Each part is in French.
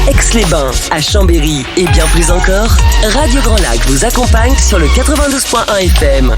Aix-les-Bains, à Chambéry et bien plus encore, Radio Grand Lac vous accompagne sur le 92.1 FM.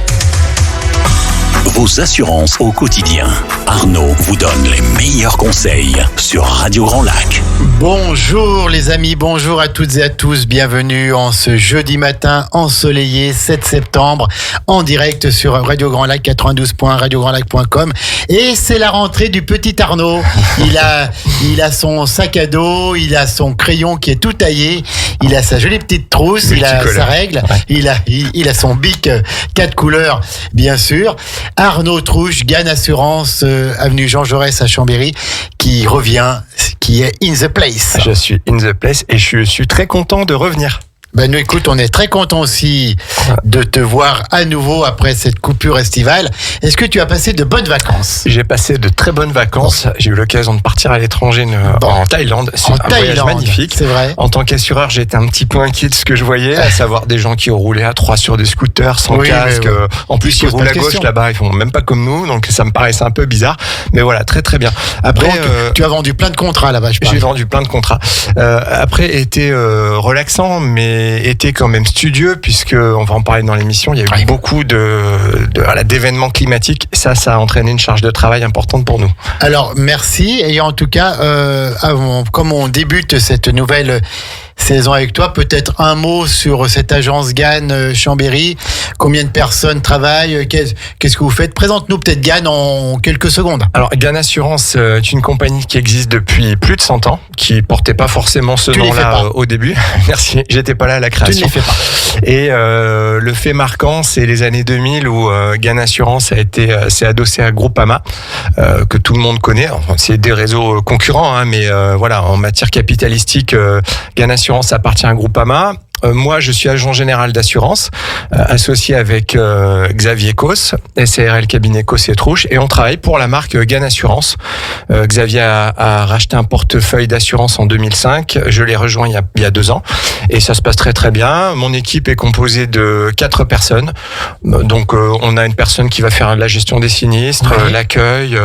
Vos assurances au quotidien. Arnaud vous donne les meilleurs conseils sur Radio Grand Lac. Bonjour les amis, bonjour à toutes et à tous. Bienvenue en ce jeudi matin ensoleillé 7 septembre en direct sur Radio Grand Lac 92.1, radiograndlac.com. Et c'est la rentrée du petit Arnaud. Il a son sac à dos, il a son crayon qui est tout taillé, il a sa jolie petite trousse, il a sa règle, il a son bic 4 couleurs bien sûr. Arnaud Trouche, Gann Assurance, avenue Jean Jaurès à Chambéry, qui revient, qui est in the place. Je suis in the place et je suis très content de revenir. Ben nous écoute, on est très content aussi de te voir à nouveau après cette coupure estivale. Est-ce que tu as passé de bonnes vacances ? J'ai passé de très bonnes vacances. J'ai eu l'occasion de partir à l'étranger en Thaïlande. C'est un voyage magnifique. C'est vrai. En tant qu'assureur, j'étais un petit peu inquiet de ce que je voyais, à savoir des gens qui roulaient à 3 sur des scooters sans casque. En plus, ils roulent à gauche là-bas, ils font même pas comme nous, donc ça me paraissait un peu bizarre. Mais voilà, très très bien. Après, donc, tu as vendu plein de contrats là-bas, je pense. J'ai vendu plein de contrats. Après, été relaxant, mais été quand même studieux, puisque on va en parler dans l'émission, il y a eu beaucoup d'événements climatiques. Ça a entraîné une charge de travail importante pour nous. Alors merci, et en tout cas comme on débute cette nouvelle saison avec toi, peut-être un mot sur cette agence Gann Chambéry. Combien de personnes travaillent ? Qu'est-ce que vous faites ? Présente-nous peut-être Gann en quelques secondes. Alors Gann Assurance est une compagnie qui existe depuis plus de 100 ans, qui portait pas forcément ce nom-là au début. Merci, j'étais pas là à la création. Tu ne les fais pas. Et le fait marquant, c'est les années 2000 où Gann Assurance s'est adossé à Groupama, que tout le monde connaît. Enfin, c'est des réseaux concurrents, mais voilà, en matière capitalistique, Gann Assurance appartient à Groupama. Moi, je suis agent général d'assurance, associé avec Xavier Cos, SARL Cabinet Cos et Trouche, et on travaille pour la marque Gann Assurance. Xavier a racheté un portefeuille d'assurance en 2005. Je l'ai rejoint il y a 2 ans, et ça se passe très très bien. Mon équipe est composée de 4 personnes. Donc, on a une personne qui va faire la gestion des sinistres, l'accueil,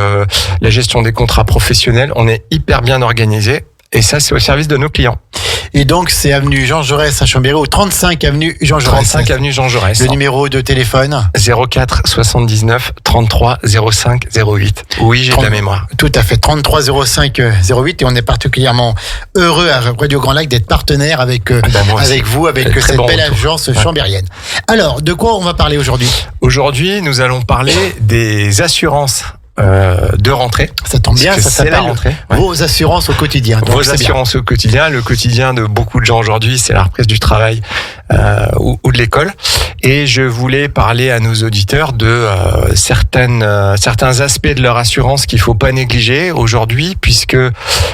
la gestion des contrats professionnels. On est hyper bien organisé. Et ça, c'est au service de nos clients. Et donc, c'est avenue Jean Jaurès à Chambéry, ou 35 avenue Jean Jaurès. 35 avenue Jean Jaurès. Le numéro de téléphone ? 04 79 33 05 08. Oui, j'ai de la mémoire. Tout à fait, 33 05 08. Et on est particulièrement heureux à Radio Grand Lac d'être partenaire avec vous, avec cette belle agence chambérienne. Alors, de quoi on va parler aujourd'hui ? Aujourd'hui, nous allons parler des assurances de rentrée. Ça tombe bien, ça s'appelle la rentrée. Vos assurances au quotidien. Vos assurances au quotidien. Le quotidien de beaucoup de gens aujourd'hui, c'est la reprise du travail ou de l'école. Et je voulais parler à nos auditeurs de certains aspects de leur assurance qu'il faut pas négliger aujourd'hui, puisque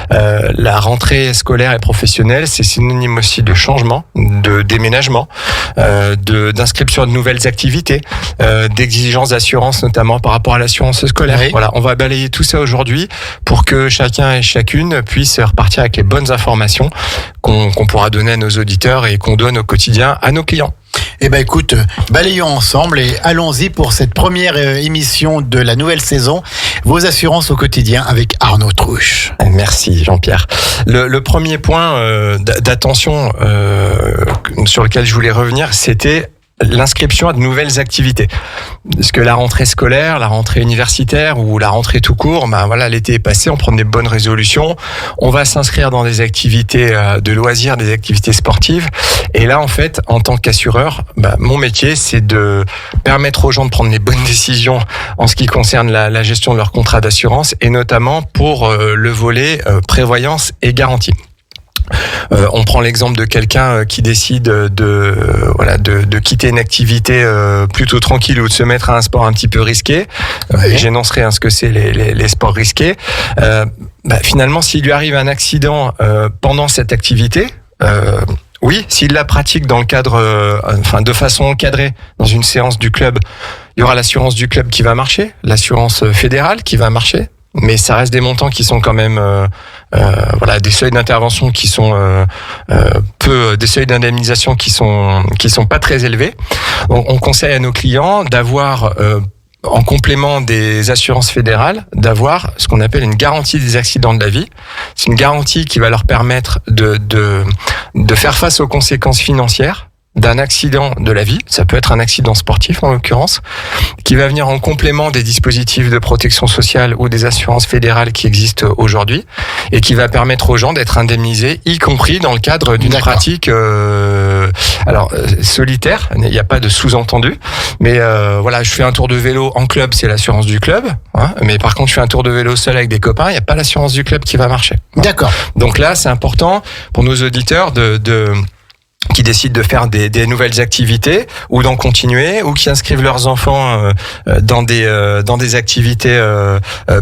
la rentrée scolaire et professionnelle, c'est synonyme aussi de changement, de déménagement, d'inscription de nouvelles activités, d'exigences d'assurance, notamment par rapport à l'assurance scolaire. Oui. Voilà, on va balayer tout ça aujourd'hui pour que chacun et chacune puisse repartir avec les bonnes informations qu'on pourra donner à nos auditeurs et qu'on donne au quotidien à nos clients. Eh ben écoute, balayons ensemble et allons-y pour cette première émission de la nouvelle saison. Vos assurances au quotidien avec Arnaud Trouche. Merci Jean-Pierre. Le premier point d'attention sur lequel je voulais revenir, c'était l'inscription à de nouvelles activités. Parce que la rentrée scolaire, la rentrée universitaire ou la rentrée tout court, l'été est passé, on prend des bonnes résolutions, on va s'inscrire dans des activités de loisirs, des activités sportives. Et là, en fait, en tant qu'assureur, mon métier, c'est de permettre aux gens de prendre les bonnes décisions en ce qui concerne la gestion de leur contrat d'assurance, et notamment pour le volet prévoyance et garantie. On prend l'exemple de quelqu'un qui décide de quitter une activité plutôt tranquille ou de se mettre à un sport un petit peu risqué. J'énoncerai ce que c'est les sports risqués. Finalement, s'il lui arrive un accident pendant cette activité, oui, s'il la pratique dans le cadre, de façon encadrée dans une séance du club, il y aura l'assurance du club qui va marcher, l'assurance fédérale qui va marcher. Mais ça reste des montants qui sont quand même des seuils d'intervention qui sont des seuils d'indemnisation qui sont pas très élevés. On conseille à nos clients d'avoir en complément des assurances fédérales, d'avoir ce qu'on appelle une garantie des accidents de la vie. C'est une garantie qui va leur permettre de faire face aux conséquences financières d'un accident de la vie, ça peut être un accident sportif en l'occurrence, qui va venir en complément des dispositifs de protection sociale ou des assurances fédérales qui existent aujourd'hui, et qui va permettre aux gens d'être indemnisés, y compris dans le cadre d'une pratique solitaire. Il n'y a pas de sous-entendu, mais voilà, je fais un tour de vélo en club, c'est l'assurance du club, hein, mais par contre je fais un tour de vélo seul avec des copains, il n'y a pas l'assurance du club qui va marcher. D'accord. Donc là, c'est important pour nos auditeurs qui décident de faire des nouvelles activités ou d'en continuer, ou qui inscrivent leurs enfants dans des activités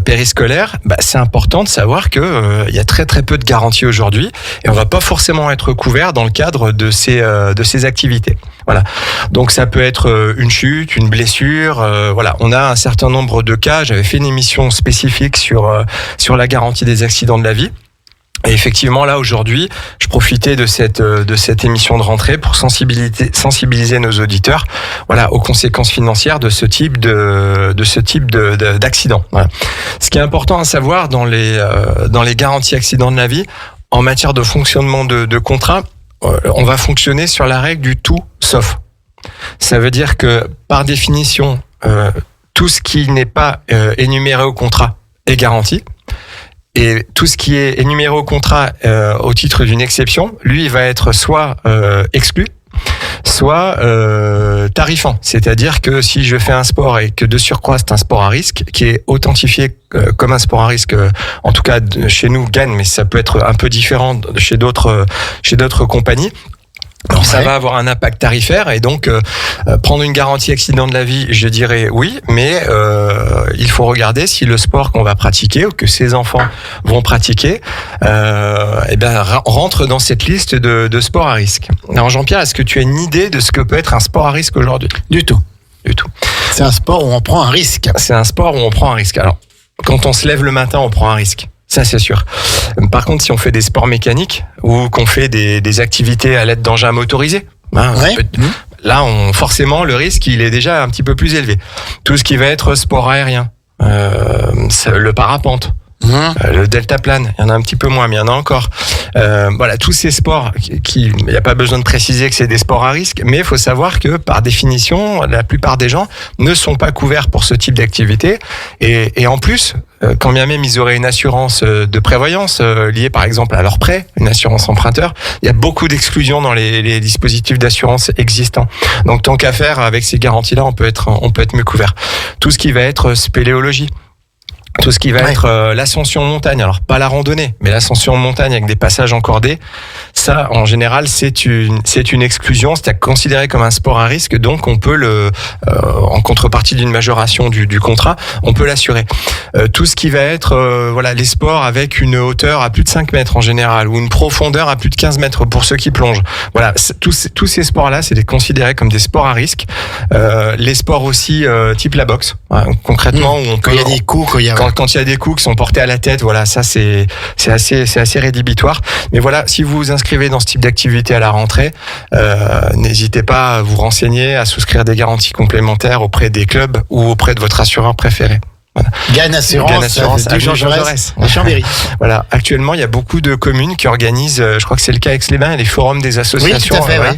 périscolaires. C'est important de savoir que il y a très très peu de garanties aujourd'hui, et on va pas forcément être couvert dans le cadre de ces activités. Voilà. Donc ça peut être une chute, une blessure. Voilà, on a un certain nombre de cas. J'avais fait une émission spécifique sur la garantie des accidents de la vie. Et effectivement, là, aujourd'hui, je profitais de cette émission de rentrée pour sensibiliser nos auditeurs, voilà, aux conséquences financières de ce type d'accident. Voilà. Ce qui est important à savoir dans les garanties accidents de la vie, en matière de fonctionnement de contrat, on va fonctionner sur la règle du tout sauf. Ça veut dire que, par définition, tout ce qui n'est pas énuméré au contrat est garanti. Et tout ce qui est énuméré au contrat au titre d'une exception, lui, il va être soit exclu, soit tarifant. C'est-à-dire que si je fais un sport et que de surcroît c'est un sport à risque, qui est authentifié comme un sport à risque, en tout cas chez nous, GAN, mais ça peut être un peu différent chez d'autres compagnies. Alors ça va avoir un impact tarifaire, et donc prendre une garantie accident de la vie, je dirais oui, mais il faut regarder si le sport qu'on va pratiquer ou que ses enfants vont pratiquer rentre dans cette liste de sports à risque. Alors Jean-Pierre, est-ce que tu as une idée de ce que peut être un sport à risque aujourd'hui ? Du tout. C'est un sport où on prend un risque. C'est un sport où on prend un risque. Alors, quand on se lève le matin, on prend un risque. Ça, c'est sûr. Par contre, si on fait des sports mécaniques ou qu'on fait des activités à l'aide d'engins motorisés, là, forcément, le risque, il est déjà un petit peu plus élevé. Tout ce qui va être sport aérien, le parapente, le deltaplane, il y en a un petit peu moins, mais il y en a encore. Voilà, tous ces sports il n'y a pas besoin de préciser que c'est des sports à risque, mais il faut savoir que par définition, la plupart des gens ne sont pas couverts pour ce type d'activité, et en plus, quand bien même ils auraient une assurance de prévoyance liée par exemple à leur prêt, une assurance emprunteur, il y a beaucoup d'exclusions dans les dispositifs d'assurance existants. Donc tant qu'à faire, avec ces garanties-là, on peut être mieux couvert. Tout ce qui va être spéléologie, tout ce qui va être l'ascension en montagne, alors pas la randonnée, mais l'ascension en montagne avec des passages encordés, ça en général c'est une exclusion, c'est considéré comme un sport à risque, donc on peut en contrepartie d'une majoration du contrat, on peut l'assurer. Tout ce qui va être les sports avec une hauteur à plus de 5 mètres en général, ou une profondeur à plus de 15 mètres pour ceux qui plongent. Voilà, tous ces sports-là, c'est considéré comme des sports à risque. Les sports aussi type la boxe, concrètement, où on peut... Quand il y a des coups, quand il y a des coups qui sont portés à la tête, voilà, ça c'est assez rédhibitoire. Mais voilà, si vous vous inscrivez dans ce type d'activité à la rentrée, n'hésitez pas à vous renseigner, à souscrire des garanties complémentaires auprès des clubs ou auprès de votre assureur préféré. Voilà. GAN Assurance à Jean Jaurès à Chambéry. Voilà, actuellement il y a beaucoup de communes qui organisent, je crois que c'est le cas à Aix-les-Bains, les forums des associations. Oui, tout à fait, voilà.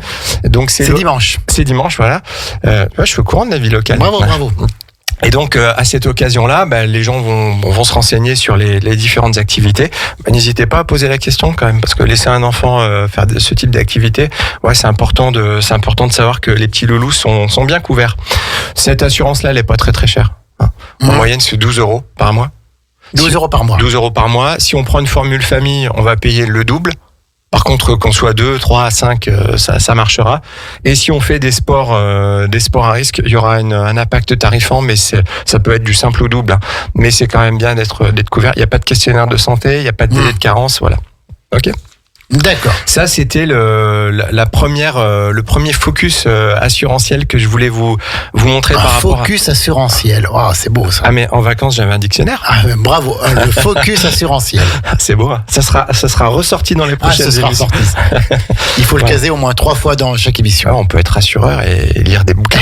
Donc c'est dimanche. C'est dimanche, voilà. Je suis au courant de la vie locale. Bravo. Et donc à cette occasion-là, les gens vont se renseigner sur les différentes activités. N'hésitez pas à poser la question quand même, parce que laisser un enfant faire ce type d'activité, c'est important de savoir que les petits loulous sont bien couverts. Cette assurance-là, elle est pas très très chère. En moyenne, c'est 12 € par mois. 12 € par mois. 12 € par mois. Si on prend une formule famille, on va payer le double. Par contre, qu'on soit 2, 3, 5, ça marchera. Et si on fait des sports à risque, il y aura un impact tarifant, mais ça peut être du simple au double. Mais c'est quand même bien d'être couvert. Il n'y a pas de questionnaire de santé, il n'y a pas de délai de carence, voilà. Ok. D'accord. Ça, c'était le premier focus assurantiel que je voulais vous montrer par rapport à... Focus assurantiel. Oh, c'est beau ça. Ah, mais en vacances, j'avais un dictionnaire. Ah, bravo. Le focus assurantiel. C'est beau. Hein. Ça sera ressorti dans les prochaines émissions. Il faut le caser au moins 3 fois dans chaque émission. On peut être assureur et lire des bouquins.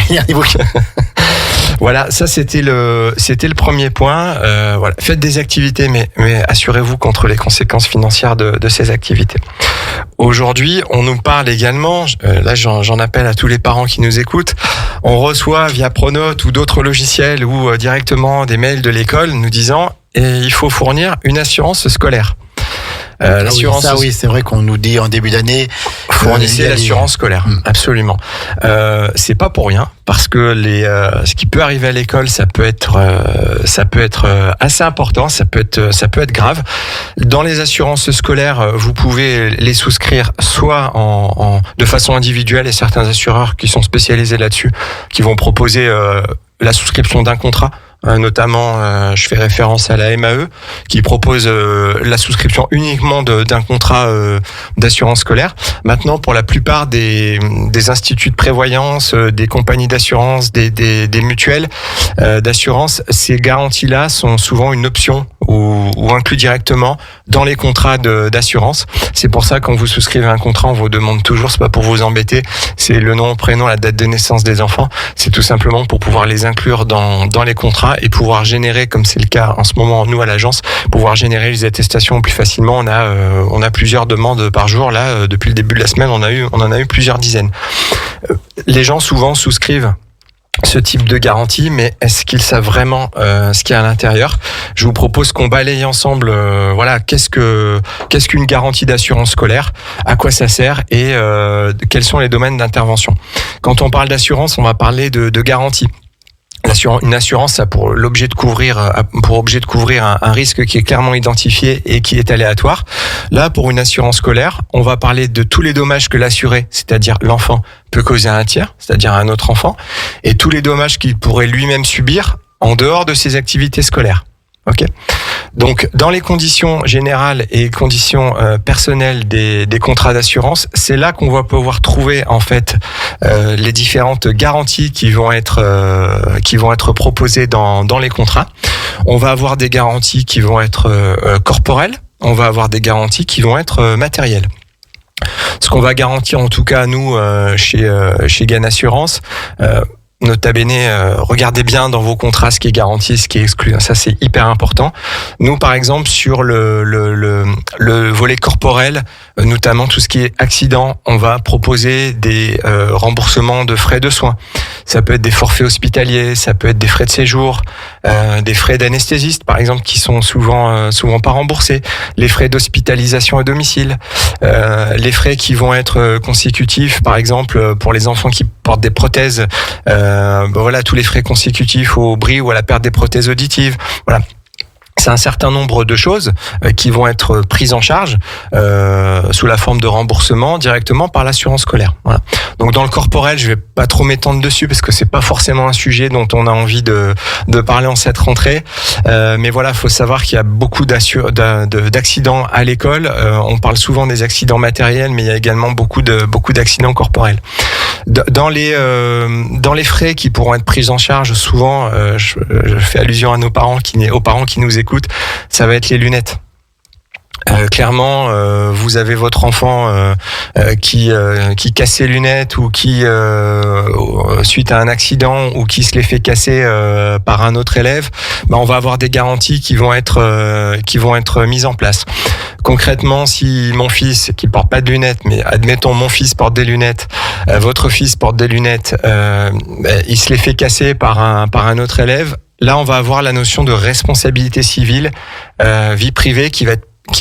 Voilà, ça c'était le premier point. Voilà, faites des activités, mais assurez-vous contre les conséquences financières de ces activités. Aujourd'hui, on nous parle également, là j'en appelle à tous les parents qui nous écoutent, on reçoit via Pronote ou d'autres logiciels ou directement des mails de l'école nous disant il faut fournir une assurance scolaire. L'assurance, oui, c'est vrai qu'on nous dit en début d'année, fournissez l'assurance scolaire, absolument. C'est pas pour rien, parce que ce qui peut arriver à l'école, ça peut être assez important, ça peut être grave. Dans les assurances scolaires, vous pouvez les souscrire soit de façon individuelle, et certains assureurs qui sont spécialisés là-dessus, qui vont proposer la souscription d'un contrat. Notamment, je fais référence à la MAE qui propose la souscription uniquement d'un contrat d'assurance scolaire. Maintenant, pour la plupart des instituts de prévoyance, des compagnies d'assurance, des mutuelles d'assurance, ces garanties-là sont souvent une option ou inclus directement dans les contrats d'assurance. C'est pour ça, quand vous souscrivez un contrat, on vous demande toujours, c'est pas pour vous embêter, c'est le nom, prénom, la date de naissance des enfants. C'est tout simplement pour pouvoir les inclure dans les contrats et pouvoir générer, comme c'est le cas en ce moment, nous à l'agence, pouvoir générer les attestations plus facilement. On a plusieurs demandes par jour. Là, depuis le début de la semaine, on en a eu plusieurs dizaines. Les gens souvent souscrivent ce type de garantie, mais est-ce qu'ils savent vraiment ce qu'il y a à l'intérieur? Je vous propose qu'on balaye ensemble, qu'est-ce qu'une garantie d'assurance scolaire, à quoi ça sert et quels sont les domaines d'intervention. Quand on parle d'assurance, on va parler de garantie. Une assurance a pour objet de couvrir un risque qui est clairement identifié et qui est aléatoire. Là, pour une assurance scolaire, on va parler de tous les dommages que l'assuré, c'est-à-dire l'enfant, peut causer à un tiers, c'est-à-dire à un autre enfant, et tous les dommages qu'il pourrait lui-même subir en dehors de ses activités scolaires. Ok. Donc, dans les conditions générales et conditions personnelles des contrats d'assurance, c'est là qu'on va pouvoir trouver en fait les différentes garanties qui vont être proposées dans les contrats. On va avoir des garanties qui vont être corporelles. On va avoir des garanties qui vont être matérielles. Ce qu'on va garantir, en tout cas nous chez Gain Assurance. Nota bene, regardez bien dans vos contrats ce qui est garanti, ce qui est exclu. Ça, c'est hyper important. Nous, par exemple, sur le volet corporel, notamment tout ce qui est accident, on va proposer des remboursements de frais de soins. Ça peut être des forfaits hospitaliers, ça peut être des frais de séjour, des frais d'anesthésiste, par exemple, qui sont souvent pas remboursés, les frais d'hospitalisation à domicile, les frais qui vont être consécutifs, par exemple, pour les enfants qui portent des prothèses, tous les frais consécutifs au bris ou à la perte des prothèses auditives. Voilà. C'est un certain nombre de choses qui vont être prises en charge sous la forme de remboursement directement par l'assurance scolaire. Voilà. Donc dans le corporel, je vais pas trop m'étendre dessus parce que c'est pas forcément un sujet dont on a envie de parler en cette rentrée. Mais voilà, faut savoir qu'il y a beaucoup d'accidents à l'école. On parle souvent des accidents matériels, mais il y a également beaucoup d'accidents corporels. Dans les frais qui pourront être pris en charge, souvent, je fais allusion à aux parents qui nous écoutent, ça va être les lunettes. Clairement, vous avez votre enfant qui casse ses lunettes ou qui suite à un accident ou qui se les fait casser par un autre élève, on va avoir des garanties qui vont être mises en place. Concrètement, si mon fils qui porte pas de lunettes, mais admettons mon fils porte des lunettes, votre fils porte des lunettes, il se les fait casser par un autre élève, là on va avoir la notion de responsabilité civile, vie privée qui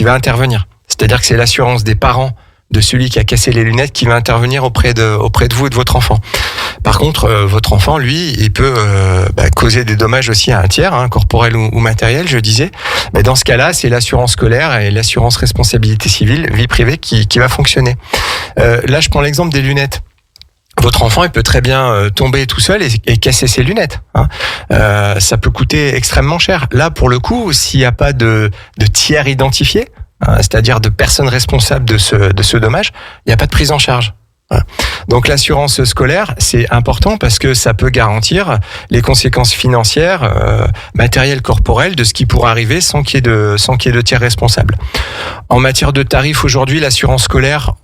va intervenir. C'est-à-dire que c'est l'assurance des parents de celui qui a cassé les lunettes qui va intervenir auprès de vous et de votre enfant. Par contre, votre enfant, lui, il peut causer des dommages aussi à un tiers, corporel ou matériel, je disais. Mais dans ce cas-là, c'est l'assurance scolaire et l'assurance responsabilité civile, vie privée, qui va fonctionner. Là, je prends l'exemple des lunettes. Votre enfant, il peut très bien tomber tout seul et casser ses lunettes. Ça peut coûter extrêmement cher. Là, pour le coup, s'il n'y a pas de tiers identifié, c'est-à-dire de personnes responsables de ce dommage, il n'y a pas de prise en charge. Donc l'assurance scolaire, c'est important parce que ça peut garantir les conséquences financières, matérielles, corporelles de ce qui pourrait arriver sans qu'il y ait de tiers responsables. En matière de tarifs, aujourd'hui, l'assurance scolaire,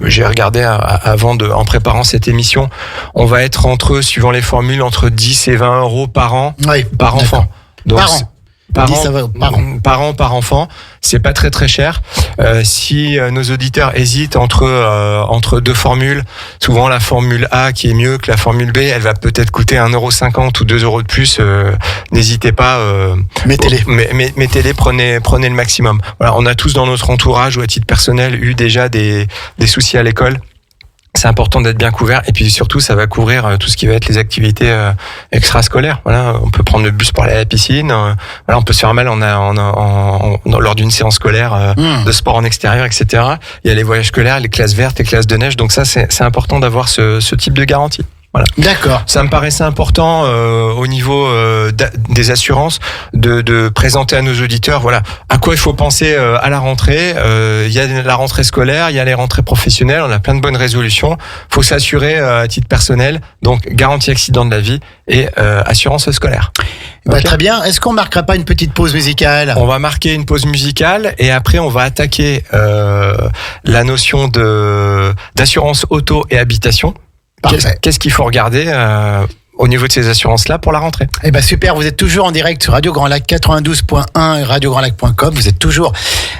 j'ai regardé en préparant cette émission, on va être suivant les formules, entre 10 et 20 euros par an, par enfant. Donc, par enfant, c'est pas très très cher. Si nos auditeurs hésitent entre deux formules, souvent la formule A qui est mieux que la formule B, elle va peut-être coûter 1,50 € ou 2 € de plus. N'hésitez pas. Mettez-les. Mettez-les, prenez le maximum. Voilà, on a tous dans notre entourage ou à titre personnel eu déjà des soucis à l'école. C'est important d'être bien couvert, et puis surtout ça va couvrir tout ce qui va être les activités extrascolaires. Voilà, on peut prendre le bus pour aller à la piscine. Voilà, on peut se faire mal lors d'une séance scolaire de sport en extérieur, etc. Il y a les voyages scolaires, les classes vertes, les classes de neige. Donc ça, c'est important d'avoir ce type de garantie. Voilà. D'accord. Ça me paraissait important au niveau des assurances de présenter à nos auditeurs, voilà, à quoi il faut penser à la rentrée. Il y a la rentrée scolaire, il y a les rentrées professionnelles, on a plein de bonnes résolutions. Faut s'assurer à titre personnel, donc garantie accident de la vie et assurance scolaire. Okay. Très bien. Est-ce qu'on marquera pas une petite pause musicale ? On va marquer une pause musicale et après on va attaquer la notion d'assurance auto et habitation. Qu'est-ce qu'il faut regarder au niveau de ces assurances-là pour la rentrée? Eh ben super, vous êtes toujours en direct sur Radio Grand Lac 92.1 et radiograndlac.com. Vous êtes toujours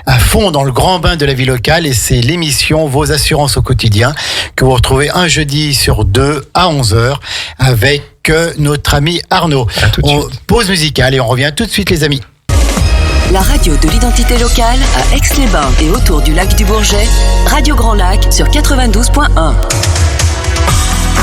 à fond dans le grand bain de la vie locale et c'est l'émission Vos assurances au quotidien que vous retrouvez un jeudi sur 2 à 11h avec notre ami Arnaud. Pause musicale et on revient tout de suite les amis. La radio de l'identité locale à Aix-les-Bains et autour du lac du Bourget, Radio Grand Lac sur 92.1.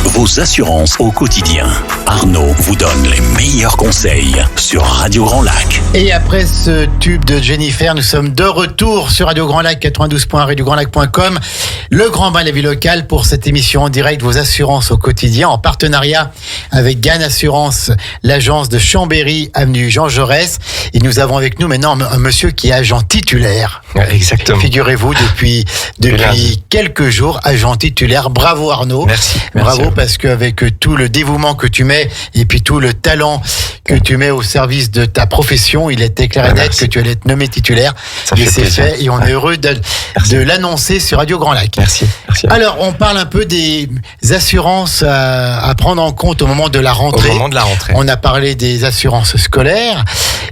Vos assurances au quotidien. Arnaud vous donne les meilleurs conseils sur Radio Grand Lac. Et après ce tube de Jennifer, nous sommes de retour sur Radio Grand Lac 92.1 radiograndlac.com. Le grand bain de la vie locale pour cette émission en direct Vos assurances au quotidien en partenariat avec Gann Assurance, l'agence de Chambéry, avenue Jean Jaurès. Et nous avons avec nous maintenant un monsieur qui est agent titulaire. Exactement. Figurez-vous, depuis quelques jours, agent titulaire. Bravo Arnaud. Merci. Bravo parce qu'avec tout le dévouement que tu mets et puis tout le talent que tu mets au service de ta profession, il était clair et net que tu allais être nommé titulaire. Et c'est fait et on est heureux de l'annoncer sur Radio Grand Lac. Merci. Alors, on parle un peu des assurances à prendre en compte au moment de la rentrée. Au moment de la rentrée. On a parlé des assurances scolaires.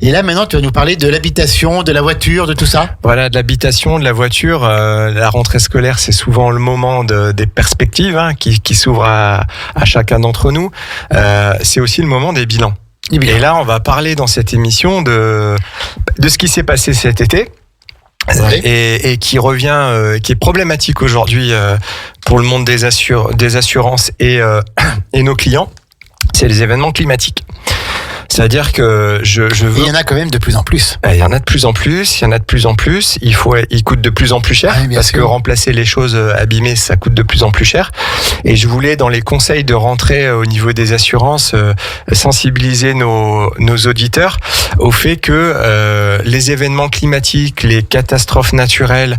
Et là, maintenant, tu vas nous parler de l'habitation, de la voiture, de tout ça. Voilà, de l'habitation, de la voiture. La rentrée scolaire, c'est souvent le moment des perspectives qui s'ouvrent à chacun d'entre nous. C'est aussi le moment des bilans. Et là, on va parler dans cette émission de ce qui s'est passé cet été. Ouais. Et qui revient, qui est problématique aujourd'hui pour le monde des assurances et nos clients, c'est les événements climatiques. C'est-à-dire que je veux. Il y en a quand même de plus en plus. Il y en a de plus en plus. Il coûte de plus en plus cher parce que remplacer les choses abîmées, ça coûte de plus en plus cher. Et je voulais, dans les conseils de rentrée au niveau des assurances, sensibiliser nos auditeurs au fait que les événements climatiques, les catastrophes naturelles,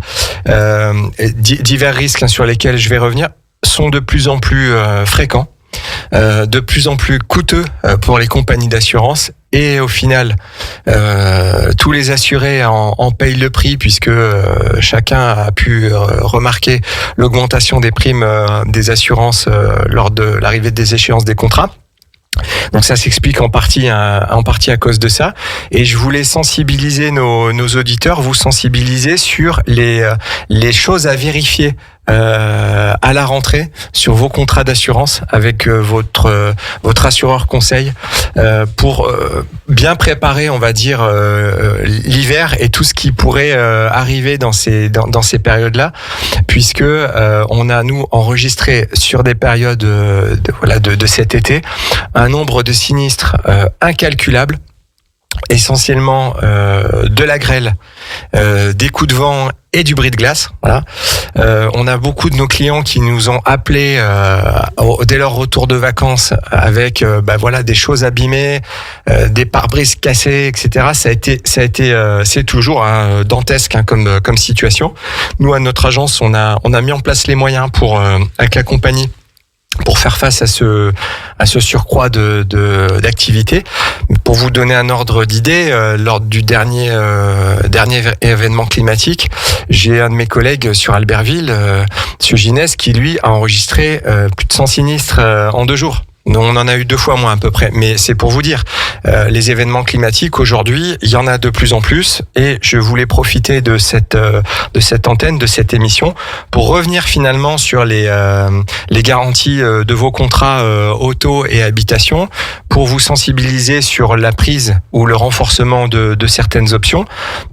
divers risques sur lesquels je vais revenir, sont de plus en plus fréquents. De plus en plus coûteux pour les compagnies d'assurance et au final tous les assurés en payent le prix puisque chacun a pu remarquer l'augmentation des primes des assurances lors de l'arrivée des échéances des contrats. Donc ça s'explique en partie à cause de ça. Et je voulais sensibiliser nos auditeurs, vous sensibiliser sur les choses à vérifier à la rentrée sur vos contrats d'assurance avec votre assureur conseil pour bien préparer, on va dire, l'hiver et tout ce qui pourrait arriver dans ces périodes-là, puisque on a nous enregistré sur des périodes de cet été un nombre de sinistres incalculables, essentiellement de la grêle, des coups de vent et du bris de glace. Voilà. On a beaucoup de nos clients qui nous ont appelés dès leur retour de vacances avec des choses abîmées, des pare-brises cassés, etc. C'est toujours dantesque comme situation. Nous, à notre agence, on a mis en place les moyens pour avec la compagnie pour faire face à ce surcroît d'activité. Pour vous donner un ordre d'idée, lors du dernier événement climatique, j'ai un de mes collègues sur Albertville, M. Ginès, qui lui a enregistré plus de 100 sinistres en 2 jours. On en a eu 2 fois moins à peu près, mais c'est pour vous dire, les événements climatiques aujourd'hui, il y en a de plus en plus, et je voulais profiter de cette antenne, de cette émission, pour revenir finalement sur les garanties de vos contrats auto et habitation, pour vous sensibiliser sur la prise ou le renforcement de certaines options,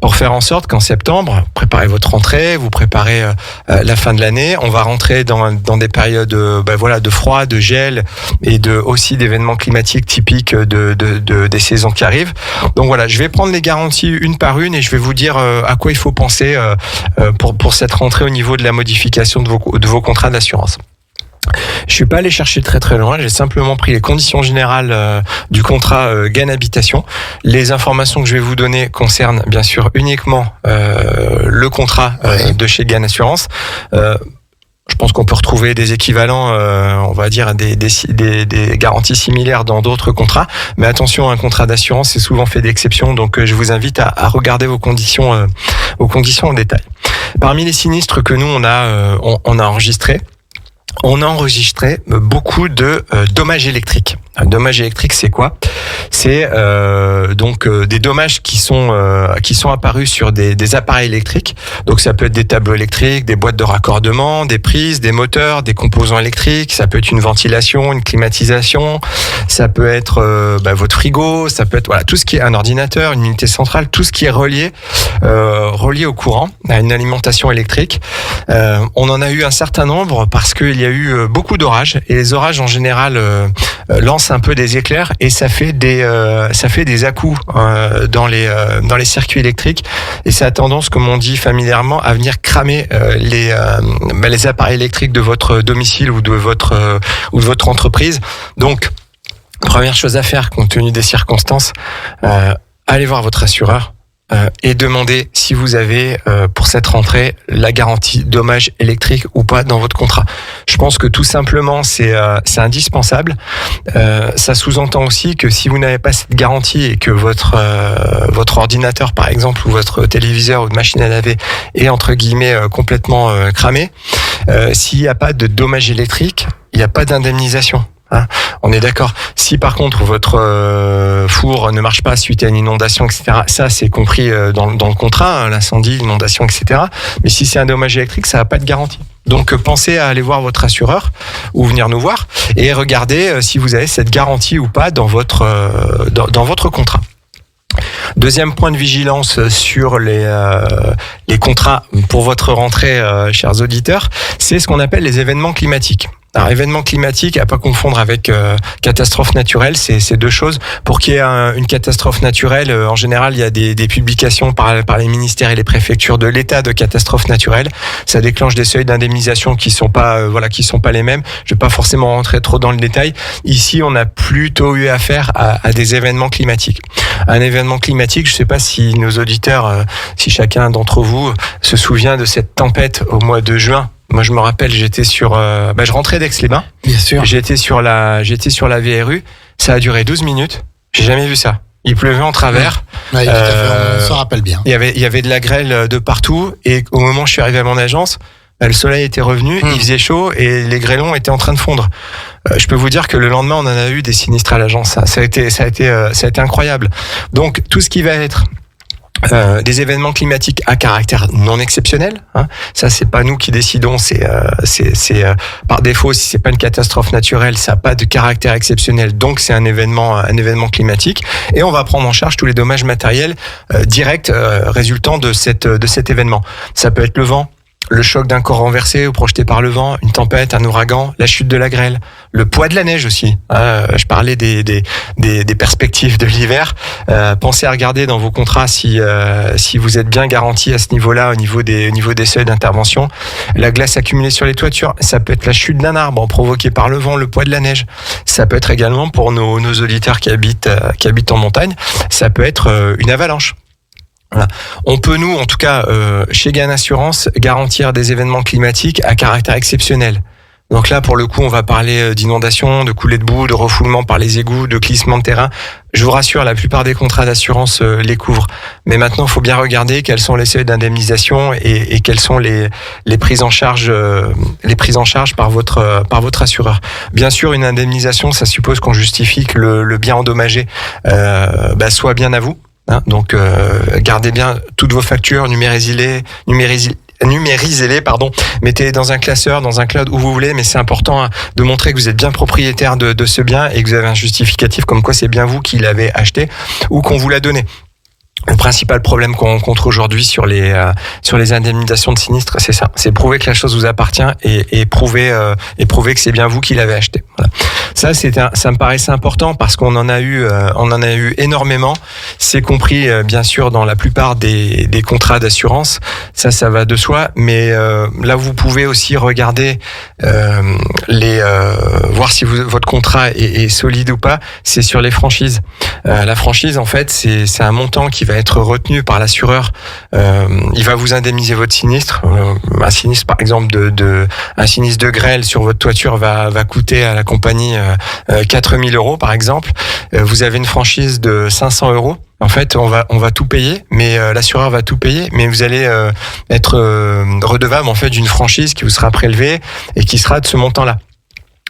pour faire en sorte qu'en septembre, préparez votre rentrée, vous préparez la fin de l'année, on va rentrer dans des périodes de froid, de gel et aussi d'événements climatiques typiques des saisons qui arrivent. Donc voilà, je vais prendre les garanties une par une et je vais vous dire à quoi il faut penser pour cette rentrée au niveau de la modification de vos contrats d'assurance. Je suis pas allé chercher très très loin, j'ai simplement pris les conditions générales du contrat Gain Habitation. Les informations que je vais vous donner concernent bien sûr uniquement le contrat de chez Gain Assurance. Je pense qu'on peut retrouver des équivalents, on va dire des garanties similaires dans d'autres contrats. Mais attention, un contrat d'assurance, c'est souvent fait d'exceptions. Donc, je vous invite à regarder vos conditions en détail. Parmi les sinistres que nous, on a enregistrés, on a enregistré beaucoup de dommages électriques. Un dommage électrique, c'est quoi ? C'est des dommages qui sont apparus sur des appareils électriques. Donc ça peut être des tableaux électriques, des boîtes de raccordement, des prises, des moteurs, des composants électriques. Ça peut être une ventilation, une climatisation. Ça peut être votre frigo. Ça peut être tout ce qui est un ordinateur, une unité centrale, tout ce qui est relié au courant, à une alimentation électrique. On en a eu un certain nombre parce qu'il y a eu beaucoup d'orages et les orages en général lancent un peu des éclairs et ça fait des à-coups dans les circuits électriques et ça a tendance, comme on dit familièrement, à venir cramer les appareils électriques de votre domicile ou de votre entreprise. Donc, première chose à faire compte tenu des circonstances, allez voir votre assureur. Et demandez si vous avez pour cette rentrée la garantie dommages électriques ou pas dans votre contrat. Je pense que tout simplement c'est indispensable. Ça sous-entend aussi que si vous n'avez pas cette garantie et que votre ordinateur par exemple ou votre téléviseur ou de machine à laver est entre guillemets complètement cramé, s'il n'y a pas de dommages électriques, il n'y a pas d'indemnisation. On est d'accord. Si par contre votre four ne marche pas suite à une inondation, etc., ça c'est compris dans le contrat, l'incendie, l'inondation, etc. Mais si c'est un dommage électrique, ça n'a pas de garantie. Donc pensez à aller voir votre assureur ou venir nous voir et regardez si vous avez cette garantie ou pas dans votre contrat. Deuxième point de vigilance sur les contrats pour votre rentrée, chers auditeurs, c'est ce qu'on appelle les événements climatiques. Alors, événement climatique, à pas confondre avec catastrophe naturelle, c'est 2 choses. Pour qu'il y ait une catastrophe naturelle, en général, il y a des publications par les ministères et les préfectures de l'état de catastrophe naturelle. Ça déclenche des seuils d'indemnisation qui sont pas les mêmes. Je vais pas forcément rentrer trop dans le détail. Ici, on a plutôt eu affaire à des événements climatiques. Un événement climatique, je sais pas si nos auditeurs, si chacun d'entre vous se souvient de cette tempête au mois de juin. Moi, je me rappelle, j'étais je rentrais d'Aix-les-Bains. Bien sûr. J'étais sur la VRU. Ça a duré 12 minutes. J'ai jamais vu ça. Il pleuvait en travers. Ouais, tout à fait, on s'en rappelle bien. Il y avait de la grêle de partout. Et au moment où je suis arrivé à mon agence, le soleil était revenu, il faisait chaud et les grêlons étaient en train de fondre. Je peux vous dire que le lendemain, on en a eu des sinistres à l'agence. Ça a été incroyable. Donc, tout ce qui va être des événements climatiques à caractère non exceptionnel, ça c'est pas nous qui décidons, c'est par défaut, si c'est pas une catastrophe naturelle, ça a pas de caractère exceptionnel, donc c'est un événement climatique, et on va prendre en charge tous les dommages matériels directs résultant de cet événement. Ça peut être le vent, le choc d'un corps renversé ou projeté par le vent, une tempête, un ouragan, la chute de la grêle, le poids de la neige aussi. Je parlais des perspectives de l'hiver. Pensez à regarder dans vos contrats si vous êtes bien garanti à ce niveau-là, au niveau des seuils d'intervention. La glace accumulée sur les toitures, ça peut être la chute d'un arbre provoquée par le vent, le poids de la neige. Ça peut être également pour nos auditeurs qui habitent en montagne, ça peut être une avalanche. Voilà. On peut, nous, en tout cas, chez Gain Assurance, garantir des événements climatiques à caractère exceptionnel. Donc là, pour le coup, on va parler d'inondation, de coulées de boue, de refoulement par les égouts, de glissement de terrain. Je vous rassure, la plupart des contrats d'assurance les couvrent. Mais maintenant, il faut bien regarder quels sont les seuils d'indemnisation et quelles sont les prises en charge par votre assureur. Bien sûr, une indemnisation, ça suppose qu'on justifie que le bien endommagé soit bien à vous. Donc, gardez bien toutes vos factures, numérisez-les, mettez-les dans un classeur, dans un cloud où vous voulez, mais c'est important de montrer que vous êtes bien propriétaire de ce bien et que vous avez un justificatif comme quoi c'est bien vous qui l'avez acheté ou qu'on vous l'a donné. Le principal problème qu'on rencontre aujourd'hui sur les indemnisations de sinistres, c'est ça. C'est prouver que la chose vous appartient et prouver que c'est bien vous qui l'avez acheté. Voilà. Ça me paraissait important parce qu'on en a eu énormément. C'est compris, bien sûr, dans la plupart des contrats d'assurance. Ça va de soi. Mais, là, vous pouvez aussi regarder, voir si votre contrat est solide ou pas. C'est sur les franchises. La franchise, en fait, c'est un montant qui va être retenu par l'assureur. Il va vous indemniser votre sinistre. Un sinistre, par exemple, un sinistre de grêle sur votre toiture va coûter à la compagnie 4 000 €, par exemple. Vous avez une franchise de 500 €. En fait, on va tout payer, mais l'assureur va tout payer, mais vous allez être redevable en fait d'une franchise qui vous sera prélevée et qui sera de ce montant-là.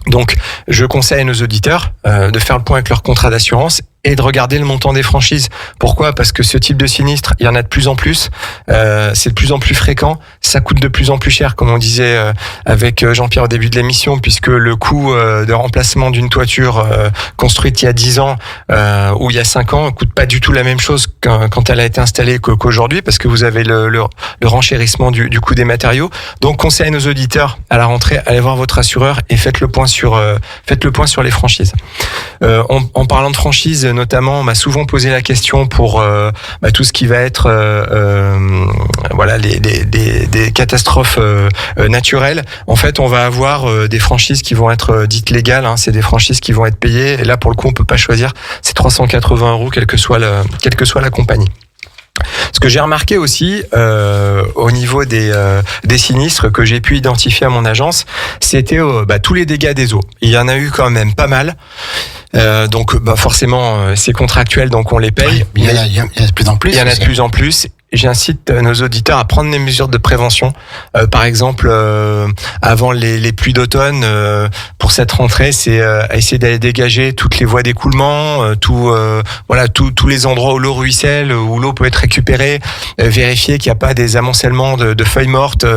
Donc, je conseille à nos auditeurs de faire le point avec leur contrat d'assurance et de regarder le montant des franchises. Pourquoi ? Parce que ce type de sinistre, il y en a de plus en plus. C'est de plus en plus fréquent. Ça coûte de plus en plus cher, comme on disait avec Jean-Pierre au début de l'émission, puisque le coût de remplacement d'une toiture construite il y a 10 ans ou il y a 5 ans coûte pas du tout la même chose quand elle a été installée qu'aujourd'hui, parce que vous avez le renchérissement du coût des matériaux. Donc, conseil à nos auditeurs à la rentrée, allez voir votre assureur et faites le point sur les franchises. En parlant de franchise, notamment, on m'a souvent posé la question pour tout ce qui va être des catastrophes naturelles. En fait, on va avoir des franchises qui vont être dites légales. C'est des franchises qui vont être payées. Et là, pour le coup, on peut pas choisir. C'est 380 €, quelle que soit la compagnie. Ce que j'ai remarqué aussi au niveau des sinistres que j'ai pu identifier à mon agence, c'était tous les dégâts des eaux. Il y en a eu quand même pas mal. Donc forcément c'est contractuel, donc on les paye. Il y en a de plus en plus. Il y en a de plus en plus. J'incite nos auditeurs à prendre des mesures de prévention. Par exemple, avant les pluies d'automne, pour cette rentrée, c'est à essayer d'aller dégager toutes les voies d'écoulement, tous les endroits où l'eau ruisselle, où l'eau peut être récupérée, vérifier qu'il n'y a pas des amoncellements de feuilles mortes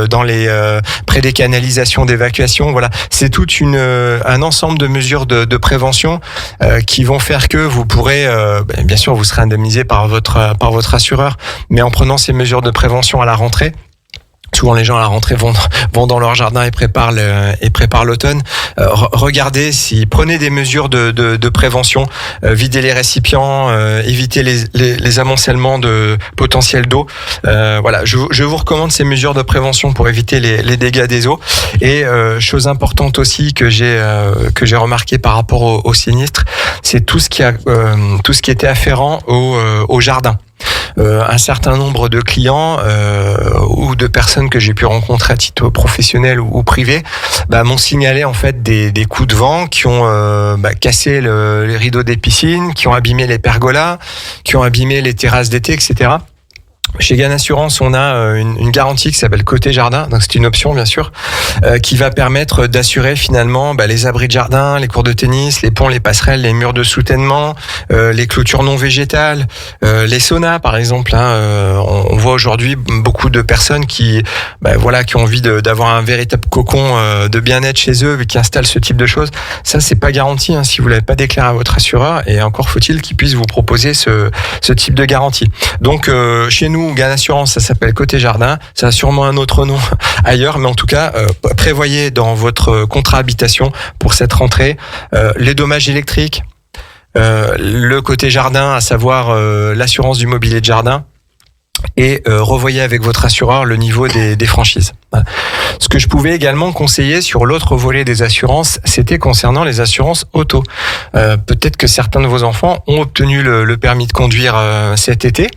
près des canalisations d'évacuation. Voilà, c'est tout un ensemble de mesures de prévention qui vont faire que vous pourrez, bien sûr, vous serez indemnisé par votre assureur, mais en prenant ces mesures de prévention à la rentrée. Souvent, les gens à la rentrée vont dans leur jardin et préparent l'automne. Regardez, prenez des mesures de prévention, videz les récipients, évitez les amoncellements de potentiel d'eau. Je vous recommande ces mesures de prévention pour éviter les dégâts des eaux. Et chose importante aussi que j'ai remarqué par rapport au sinistre, c'est tout ce qui était afférent au jardin. Un certain nombre de clients ou de personnes que j'ai pu rencontrer à titre professionnel ou privé m'ont signalé en fait des coups de vent qui ont cassé les rideaux des piscines, qui ont abîmé les pergolas, qui ont abîmé les terrasses d'été, etc. Chez Gann Assurance, on a une garantie qui s'appelle Côté Jardin, donc c'est une option bien sûr, qui va permettre d'assurer finalement les abris de jardin, les cours de tennis, les ponts, les passerelles, les murs de soutènement, les clôtures non végétales, les saunas par exemple. On voit aujourd'hui beaucoup de personnes qui ont envie d'avoir un véritable cocon de bien-être chez eux, et qui installent ce type de choses. Ça, c'est pas garanti si vous l'avez pas déclaré à votre assureur, et encore faut-il qu'il puisse vous proposer ce type de garantie. Donc chez nous, Gann Assurance, ça s'appelle Côté Jardin. Ça a sûrement un autre nom ailleurs, mais en tout cas, prévoyez dans votre contrat habitation pour cette rentrée les dommages électriques, le côté jardin, à savoir l'assurance du mobilier de jardin. et revoyez avec votre assureur le niveau des franchises. Ce que je pouvais également conseiller sur l'autre volet des assurances, c'était concernant les assurances auto. Peut-être que certains de vos enfants ont obtenu le permis de conduire cet été.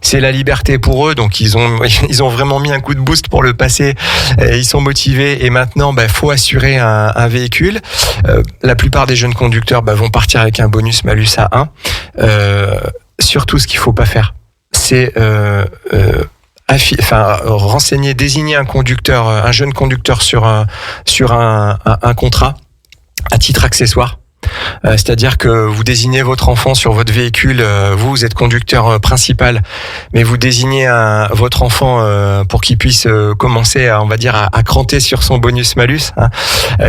C'est la liberté pour eux, donc ils ont vraiment mis un coup de boost pour le passer. Ils sont motivés et maintenant, faut assurer un véhicule. La plupart des jeunes conducteurs vont partir avec un bonus-malus à 1. Surtout, ce qu'il faut pas faire, c'est renseigner, désigner un jeune conducteur sur un contrat à titre accessoire. C'est-à-dire que vous désignez votre enfant sur votre véhicule, vous êtes conducteur principal, mais vous désignez votre enfant pour qu'il puisse commencer à cranter sur son bonus-malus,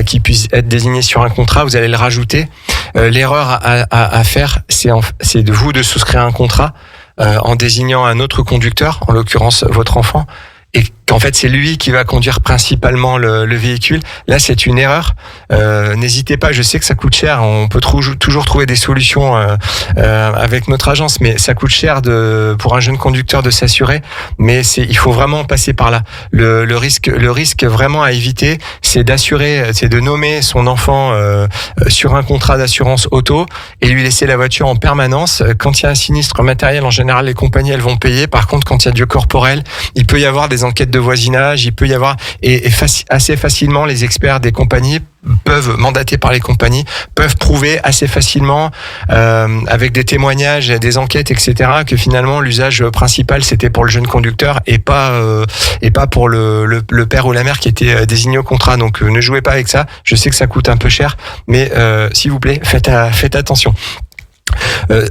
qu'il puisse être désigné sur un contrat, vous allez le rajouter. L'erreur à faire, c'est de vous de souscrire un contrat en désignant un autre conducteur, en l'occurrence votre enfant, et qu'en fait c'est lui qui va conduire principalement le véhicule. Là, c'est une erreur. N'hésitez pas, je sais que ça coûte cher, on peut toujours trouver des solutions avec notre agence, mais ça coûte cher pour un jeune conducteur de s'assurer, mais il faut vraiment passer par là. Le risque vraiment à éviter, c'est de nommer son enfant sur un contrat d'assurance auto et lui laisser la voiture en permanence. Quand il y a un sinistre matériel, en général, les compagnies, elles vont payer. Par contre, quand il y a du corporel, il peut y avoir des enquêtes de voisinage, il peut y avoir, assez facilement, les experts des compagnies mandatés par les compagnies, peuvent prouver assez facilement, avec des témoignages, des enquêtes, etc., que finalement, l'usage principal, c'était pour le jeune conducteur et pas pour le père ou la mère qui était désigné au contrat. Donc, ne jouez pas avec ça. Je sais que ça coûte un peu cher, mais s'il vous plaît, faites attention.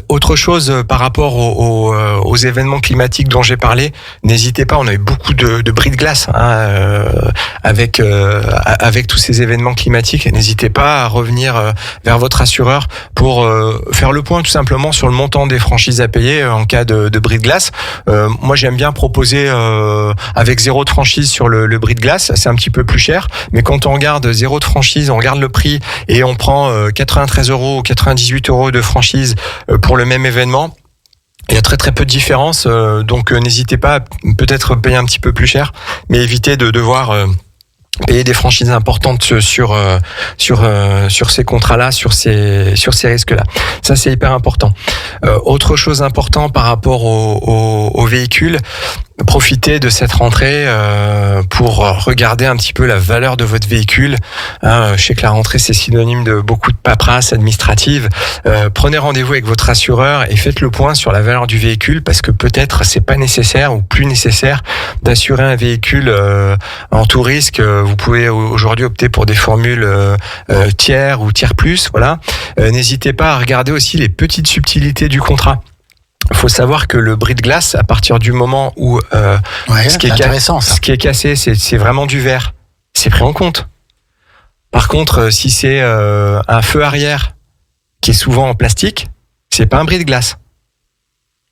Autre chose par rapport aux événements climatiques dont j'ai parlé, n'hésitez pas, on a eu beaucoup de bris de glace avec tous ces événements climatiques. N'hésitez pas à revenir vers votre assureur pour faire le point tout simplement sur le montant des franchises à payer en cas de bris de glace. Moi, j'aime bien proposer avec 0 de franchise sur le bris de glace, c'est un petit peu plus cher, mais quand on regarde 0 de franchise, on regarde le prix et on prend 93 € ou 98 € de franchise pour le même événement, il y a très très peu de différence, donc n'hésitez pas à peut-être payer un petit peu plus cher, mais évitez de devoir payer des franchises importantes sur ces contrats-là, sur ces risques-là. Ça, c'est hyper important. Autre chose importante par rapport aux véhicules, profitez de cette rentrée pour regarder un petit peu la valeur de votre véhicule. Je sais que la rentrée, c'est synonyme de beaucoup de paperasse administrative. Prenez rendez-vous avec votre assureur et faites le point sur la valeur du véhicule, parce que peut-être c'est pas nécessaire ou plus nécessaire d'assurer un véhicule en tout risque. Vous pouvez aujourd'hui opter pour des formules tiers ou tiers plus. Voilà. N'hésitez pas à regarder aussi les petites subtilités du contrat. Il faut savoir que le bris de glace, à partir du moment où ce qui est cassé, c'est vraiment du verre, c'est pris en compte. Par contre, si c'est un feu arrière qui est souvent en plastique, c'est pas un bris de glace,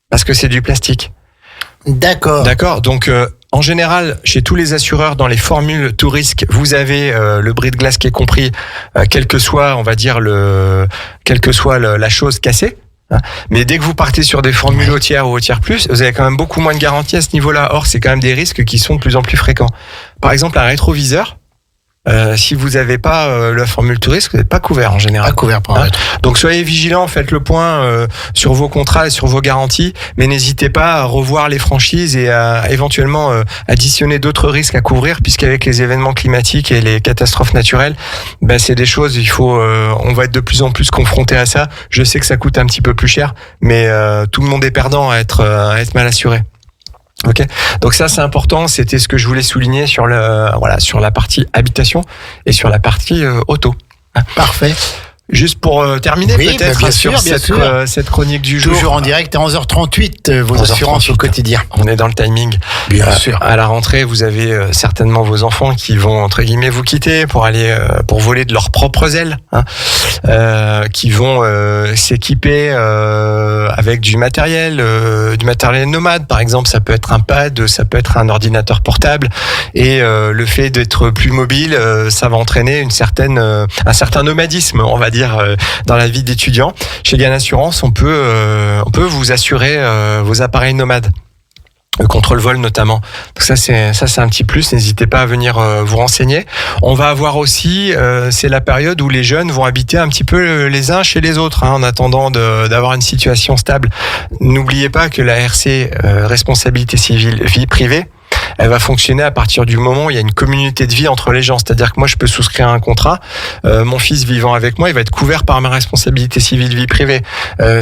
parce que c'est du plastique. D'accord. Donc en général, chez tous les assureurs, dans les formules tout risque, vous avez le bris de glace qui est compris, quel que soit la chose cassée. Mais dès que vous partez sur des formules au tiers ou au tiers plus, vous avez quand même beaucoup moins de garantie à ce niveau-là. Or, c'est quand même des risques qui sont de plus en plus fréquents. Par exemple, un rétroviseur, si vous n'avez pas la formule tout risque, vous n'êtes pas couvert en général. Pas couvert pour un rétro. Donc soyez vigilants, faites le point sur vos contrats et sur vos garanties, mais n'hésitez pas à revoir les franchises et à éventuellement additionner d'autres risques à couvrir, puisqu'avec les événements climatiques et les catastrophes naturelles, c'est des choses, on va être de plus en plus confronté à ça. Je sais que ça coûte un petit peu plus cher, mais tout le monde est perdant à être mal assuré. Ok, donc ça c'est important, c'était ce que je voulais souligner sur la partie habitation et sur la partie auto. Parfait. Juste pour terminer, peut-être bien sur sûr. cette chronique du jour. Toujours en direct à 11h38, vos assurances au quotidien. On est dans le timing. Bien sûr. À la rentrée, vous avez certainement vos enfants qui vont, entre guillemets, vous quitter pour aller pour voler de leurs propres ailes, qui vont s'équiper avec du matériel nomade, par exemple. Ça peut être un pad, ça peut être un ordinateur portable. Et le fait d'être plus mobile, ça va entraîner un certain nomadisme, on va dire, dans la vie d'étudiant. Chez Gain Assurance, on peut vous assurer vos appareils nomades. contre le vol notamment. Donc ça c'est un petit plus, n'hésitez pas à venir vous renseigner. On va avoir aussi c'est la période où les jeunes vont habiter un petit peu les uns chez les autres en attendant d'avoir une situation stable. N'oubliez pas que la RC responsabilité civile vie privée, elle va fonctionner à partir du moment où il y a une communauté de vie entre les gens. C'est-à-dire que moi, je peux souscrire un contrat. Mon fils vivant avec moi, il va être couvert par ma responsabilité civile vie privée.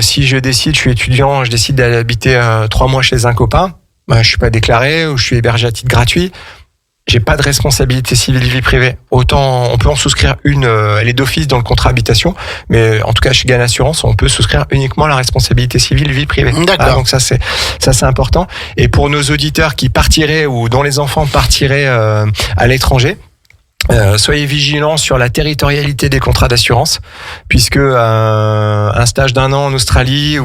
Si je suis étudiant, je décide d'aller habiter 3 mois chez un copain, je suis pas déclaré ou je suis hébergé à titre gratuit. J'ai pas de responsabilité civile vie privée. Autant on peut en souscrire une, elle est d'office dans le contrat habitation, mais en tout cas chez GAN Assurance, on peut souscrire uniquement la responsabilité civile vie privée. D'accord. Donc ça c'est important. Et pour nos auditeurs qui partiraient ou dont les enfants partiraient à l'étranger, soyez vigilants sur la territorialité des contrats d'assurance, puisque un stage d'1 an en Australie,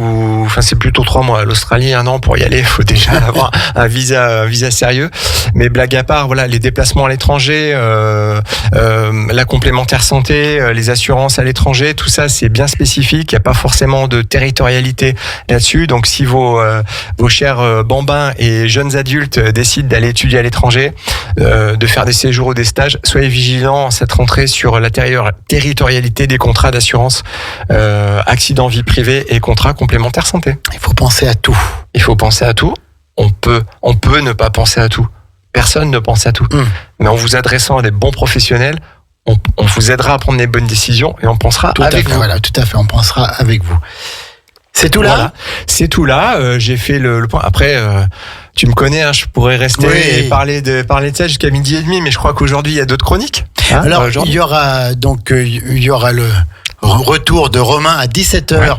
c'est plutôt 3 mois. L'Australie, 1 an pour y aller, il faut déjà avoir un visa sérieux. Mais blague à part, voilà, les déplacements à l'étranger, la complémentaire santé, les assurances à l'étranger, tout ça c'est bien spécifique. Il n'y a pas forcément de territorialité là-dessus. Donc si vos chers bambins et jeunes adultes décident d'aller étudier à l'étranger, de faire des séjours ou des stages, soyez vigilants cette rentrée sur la territorialité des contrats d'assurance accident vie privée et contrats complémentaires santé. Il faut penser à tout. Il faut penser à tout. On peut ne pas penser à tout. Personne ne pense à tout. Mais en vous adressant à des bons professionnels, on vous aidera à prendre les bonnes décisions et on pensera avec vous. Voilà, tout à fait, on pensera avec vous. C'est tout là. Voilà. C'est tout là. J'ai fait le point. Après, tu me connais, je pourrais rester et parler de ça jusqu'à 12h30, mais je crois qu'aujourd'hui il y a d'autres chroniques. Alors il y aura le retour de Romain à 17h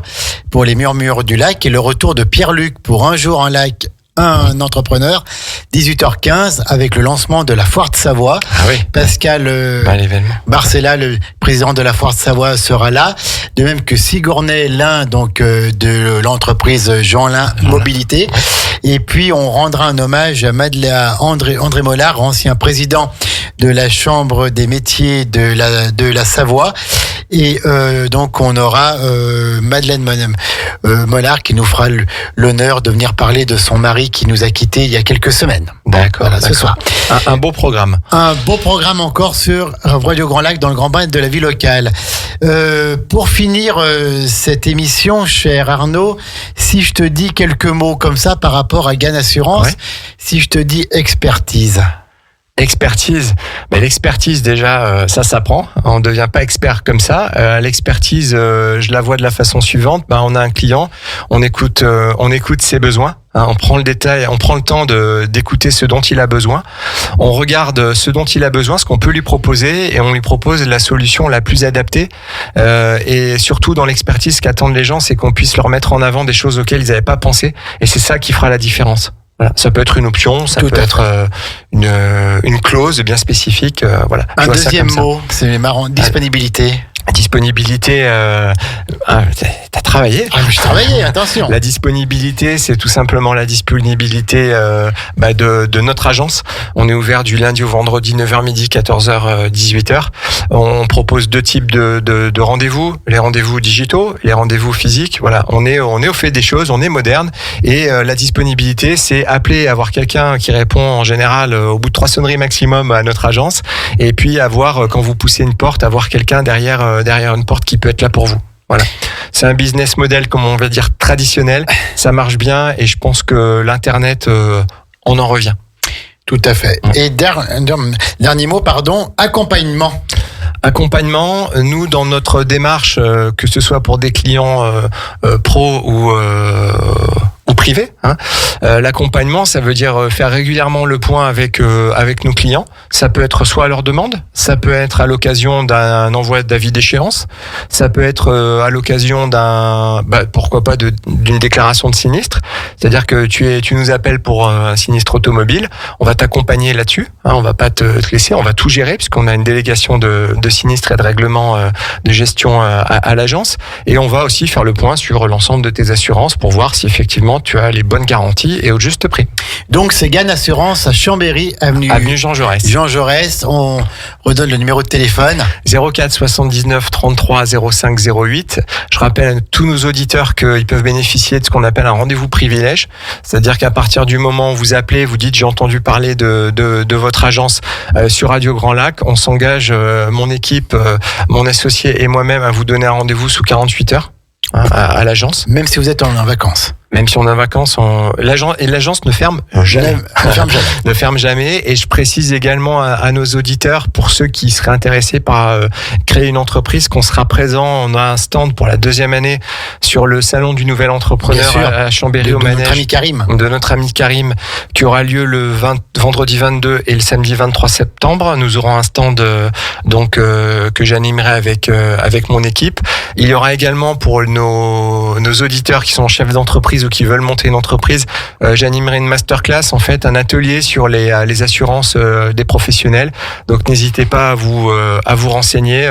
pour les Murmures du Lac et le retour de Pierre-Luc pour Un jour un lac, un entrepreneur, 18h15 avec le lancement de la Foire de Savoie. Pascal Barcella, le président de la Foire de Savoie, sera là, de même que Sigourney Lin, donc de l'entreprise Jeanlin Mobilité. Et puis on rendra un hommage à André Mollard, ancien président de la Chambre des métiers de la Savoie. Et donc on aura Madeleine Mollard qui nous fera l'honneur de venir parler de son mari qui nous a quittés il y a quelques semaines. D'accord. Ce soir. Un beau programme. Un beau programme encore sur Radio Grand Lac dans le Grand Bain de la vie locale. Pour finir cette émission, cher Arnaud, si je te dis quelques mots comme ça par rapport à GAN Assurance, si je te dis expertise. Expertise, mais l'expertise déjà, ça s'apprend. On ne devient pas expert comme ça. L'expertise, je la vois de la façon suivante. On a un client, on écoute ses besoins. On prend le détail, on prend le temps d'écouter ce dont il a besoin. On regarde ce dont il a besoin, ce qu'on peut lui proposer, et on lui propose la solution la plus adaptée. Et surtout dans l'expertise, ce qu'attendent les gens, c'est qu'on puisse leur mettre en avant des choses auxquelles ils n'avaient pas pensé. Et c'est ça qui fera la différence. Voilà. Ça peut être une option, ça peut être une clause bien spécifique. Voilà. Un deuxième mot, c'est marrant, disponibilité. Disponibilité, t'as travaillé. Je travaillais, attention. La disponibilité, c'est tout simplement la disponibilité de notre agence. On est ouvert du lundi au vendredi, 9h midi, 14h, 18h. On propose 2 types de rendez-vous, les rendez-vous digitaux, les rendez-vous physiques. Voilà, on est au fait des choses, on est moderne. Et la disponibilité, c'est appeler, avoir quelqu'un qui répond en général au bout de 3 sonneries maximum à notre agence. Et puis avoir, quand vous poussez une porte, avoir quelqu'un derrière une porte qui peut être là pour vous. Voilà. C'est un business model, comme on va dire, traditionnel. Ça marche bien et je pense que l'Internet, on en revient. Tout à fait. Et dernier mot, accompagnement. Accompagnement, nous, dans notre démarche, que ce soit pour des clients pro ou privés, l'accompagnement, ça veut dire faire régulièrement le point avec nos clients. Ça peut être soit à leur demande, ça peut être à l'occasion d'un envoi d'avis d'échéance, ça peut être à l'occasion pourquoi pas d'une déclaration de sinistre. C'est-à-dire que tu nous appelles pour un sinistre automobile, on va t'accompagner là-dessus, on va pas te laisser, on va tout gérer puisqu'on a une délégation de sinistres et de règlement de gestion à l'agence, et on va aussi faire le point sur l'ensemble de tes assurances pour voir si effectivement tu as les bonnes garanties et au juste prix. Donc c'est Gann Assurance à Chambéry, avenue Jean Jaurès. Jean Jaurès. On redonne le numéro de téléphone. 04 79 33 05 08. Je rappelle à tous nos auditeurs qu'ils peuvent bénéficier de ce qu'on appelle un rendez-vous privilège. C'est-à-dire qu'à partir du moment où vous appelez, vous dites j'ai entendu parler de votre agence sur Radio Grand Lac, on s'engage, mon équipe, mon associé et moi-même, à vous donner un rendez-vous sous 48 heures à l'agence. Même si vous êtes en vacances. Même si on est en vacances, l'agence ne ferme jamais. Ne ferme jamais. Et je précise également à nos auditeurs, pour ceux qui seraient intéressés par créer une entreprise, qu'on sera présent. On a un stand pour la 2e année sur le salon du nouvel entrepreneur à Chambéry au manège. De notre ami Karim, qui aura lieu le vendredi 22 et le samedi 23 septembre. Nous aurons un stand que j'animerai avec mon équipe. Il y aura également pour nos auditeurs qui sont chefs d'entreprise ou qui veulent monter une entreprise, j'animerai une masterclass, en fait, un atelier sur les assurances des professionnels. Donc n'hésitez pas à vous renseigner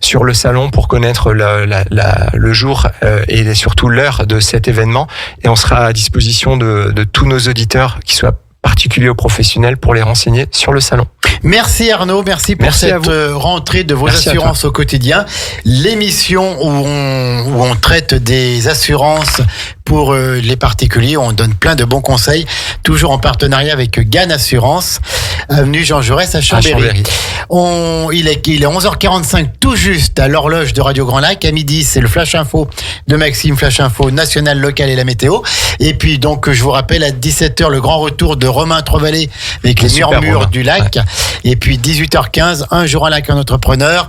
sur le salon pour connaître le jour et surtout l'heure de cet événement. Et on sera à disposition de tous nos auditeurs, qui soient particuliers ou professionnels, pour les renseigner sur le salon. Merci Arnaud, merci pour cette rentrée de vos assurances au quotidien. L'émission où on traite des assurances pour les particuliers, on donne plein de bons conseils, toujours en partenariat avec Gann Assurance, avenue Jean Jaurès à Chambéry. Il est 11h45 tout juste à l'horloge de Radio Grand Lac. À midi, c'est le Flash Info de Maxime, Flash Info national, local et la météo. Et puis donc, je vous rappelle, à 17h, le grand retour de Romain Trovalet avec les murmures du lac. Ouais. Et puis 18h15, un jour à lac, un entrepreneur,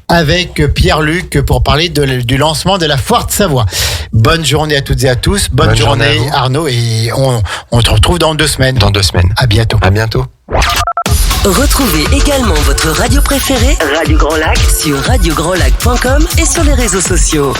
avec Pierre-Luc pour parler du lancement de la Foire de Savoie. Bonne journée à toutes et à tous. Bonne journée Arnaud, et on te retrouve dans 2 semaines. Dans 2 semaines. À bientôt. À bientôt. Retrouvez également votre radio préférée, Radio Grand Lac, sur radiograndlac.com et sur les réseaux sociaux.